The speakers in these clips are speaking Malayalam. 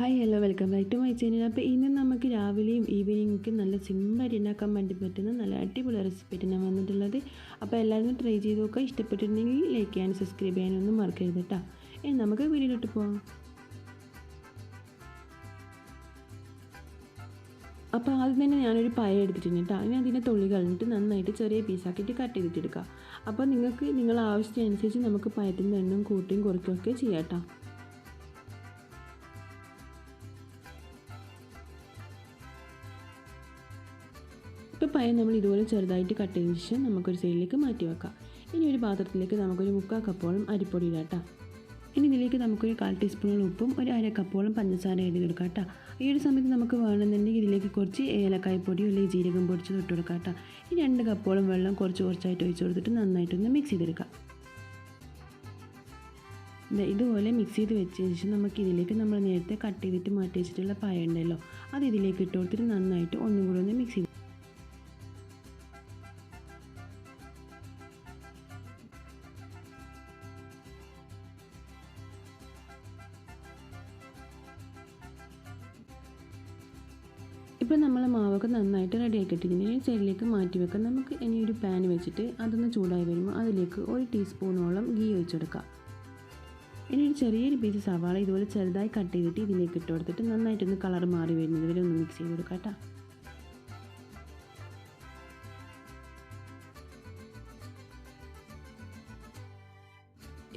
Hi hello welcome back to my channel. അപ്പോൾ ഇന്ന് നമുക്ക് രാവിലെയും ഈവനിങ്ങൊക്കെ നല്ല സിമ്പിളായിട്ട് ഉണ്ടാക്കാൻ വേണ്ടി പറ്റുന്ന നല്ല അടിപൊളി റെസിപ്പി ഞാൻ വന്നിട്ടുള്ളത്. അപ്പോൾ എല്ലാവരും ട്രൈ ചെയ്ത് നോക്കുക. ഇഷ്ടപ്പെട്ടിട്ടുണ്ടെങ്കിൽ ലൈക്ക് ചെയ്യാനും സബ്സ്ക്രൈബ് ചെയ്യാനൊന്നും മറക്കരുത് കേട്ടോ. നമുക്ക് വീഡിയോയിലോട്ട് പോകാം. അപ്പോൾ ആദ്യം തന്നെ ഞാനൊരു പഴം എടുത്തിട്ടുണ്ട് കേട്ടോ. ഇനി അതിൻ്റെ തൊള്ളി കളഞ്ഞിട്ട് നന്നായിട്ട് ചെറിയ പീസാക്കിയിട്ട് കട്ട് ചെയ്തിട്ടെടുക്കുക. അപ്പോൾ നിങ്ങൾക്ക് നിങ്ങളുടെ ആവശ്യത്തിനനുസരിച്ച് നമുക്ക് പഴത്തിൻ്റെ എണ്ണം കൂട്ടിയും കുറയ്ക്കുകയൊക്കെ ചെയ്യാം കേട്ടോ. ഇപ്പോൾ പഴം നമ്മൾ ഇതുപോലെ ചെറുതായിട്ട് കട്ട് ചെയ്തതിന് ശേഷം നമുക്കൊരു സൈഡിലേക്ക് മാറ്റി വെക്കാം. ഇനി ഒരു പാത്രത്തിലേക്ക് നമുക്കൊരു 3/4 കപ്പോളം അരിപ്പൊടി ഇടാം കേട്ടോ. ഇനി ഇതിലേക്ക് നമുക്കൊരു 1/4 ടീസ്പൂണോളം ഉപ്പും ഒരു 1/2 കപ്പോളം പഞ്ചസാര ഇട്ട് കൊടുക്കാം കേട്ടോ. ഈ ഒരു സമയത്ത് നമുക്ക് വേണമെന്നുണ്ടെങ്കിൽ ഇതിലേക്ക് കുറച്ച് ഏലക്കായ്പ്പൊടിയോ അല്ലെങ്കിൽ ജീരകം പൊടിച്ചത് ഇട്ട് കൊടുക്കാം കേട്ടോ. ഈ 2 കപ്പോളം വെള്ളം കുറച്ചായിട്ട് ഒഴിച്ച് കൊടുത്തിട്ട് നന്നായിട്ടൊന്ന് മിക്സ് ചെയ്തെടുക്കാം. ഇതുപോലെ മിക്സ് ചെയ്ത് വെച്ചതിന് ശേഷം നമുക്ക് ഇതിലേക്ക് നമ്മൾ നേരത്തെ കട്ട് ചെയ്തിട്ട് മാറ്റി വെച്ചിട്ടുള്ള പഴം ഉണ്ടല്ലോ, അത് ഇതിലേക്ക് ഇട്ട് കൊടുത്തിട്ട് നന്നായിട്ട് ഒന്നും കൂടെ ഒന്ന് മിക്സ് ചെയ്ത് ഇപ്പോൾ നമ്മൾ മാവൊക്കെ നന്നായിട്ട് റെഡി ആക്കിയിട്ടിന് സൈഡിലേക്ക് മാറ്റി വെക്കാം. നമുക്ക് ഇനി ഒരു പാൻ വെച്ചിട്ട് അതൊന്ന് ചൂടായി വരുമ്പോൾ അതിലേക്ക് 1 ടീസ്പൂണോളം ഗീ ഒഴിച്ചെടുക്കാം. ഇനി ഒരു ചെറിയൊരു പീസ് സവാള ഇതുപോലെ ചെറുതായി കട്ട് ചെയ്തിട്ട് ഇതിലേക്ക് ഇട്ട് കൊടുത്തിട്ട് നന്നായിട്ടൊന്ന് കളർ മാറി വരുന്നത് വരെ ഒന്ന് മിക്സ് ചെയ്ത് കൊടുക്കാം കേട്ടോ.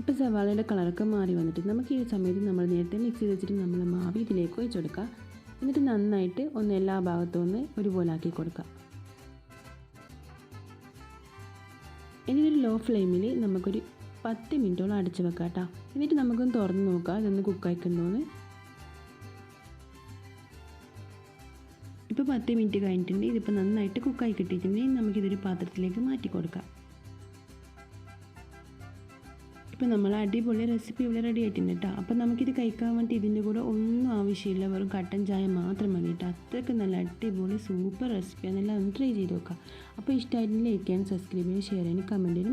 ഇപ്പോൾ സവാളയുടെ കളറൊക്കെ മാറി വന്നിട്ട് നമുക്ക് ഈ സമയത്ത് നമ്മൾ നേരത്തെ മിക്സ് ചെയ്ത് വെച്ചിട്ട് നമ്മൾ മാവ് ഇതിലേക്ക് ഒഴിച്ചെടുക്കുക. എന്നിട്ട് നന്നായിട്ട് ഒന്ന് എല്ലാ ഭാഗത്തും ഒന്ന് ഒരുപോലെ ആക്കി കൊടുക്കുക. ഇനി ഒരു ലോ ഫ്ലെയിമിൽ നമുക്കൊരു 10 മിനിറ്റോളം അടച്ച് വെക്കാം കേട്ടോ. എന്നിട്ട് നമുക്കൊന്ന് തുറന്ന് നോക്കാം ഇതൊന്ന് കുക്കായിക്കുണ്ടോയെന്ന്. ഇപ്പോൾ 10 മിനിറ്റ് കഴിഞ്ഞിട്ടുണ്ട്. ഇതിപ്പോൾ നന്നായിട്ട് കുക്കായി കിട്ടിയിട്ടുണ്ടെങ്കിൽ നമുക്കിതൊരു പാത്രത്തിലേക്ക് മാറ്റി കൊടുക്കാം. ഇപ്പോൾ നമ്മൾ അടിപൊളി റെസിപ്പി ഇവിടെ റെഡി ആയിട്ടുണ്ട് കേട്ടോ. അപ്പോൾ നമുക്കിത് കഴിക്കാൻ വേണ്ടി ഇതിൻ്റെ കൂടെ ഒന്നും ആവശ്യമില്ല, വെറും കട്ടൻ ചായ മാത്രം മതി കേട്ടോ. അത്രയ്ക്ക് നല്ല അടിപൊളി സൂപ്പർ റെസിപ്പിയാണ്. എല്ലാം ഒന്ന് ട്രൈ ചെയ്ത് നോക്കാം. അപ്പോൾ ഇഷ്ടമായിട്ടുണ്ടെങ്കിൽ ലൈക്ക് ചെയ്യാനും സബ്സ്ക്രൈബ് ചെയ്യാനും ഷെയർ ചെയ്യാനും കമൻറ്റ് ചെയ്യാനും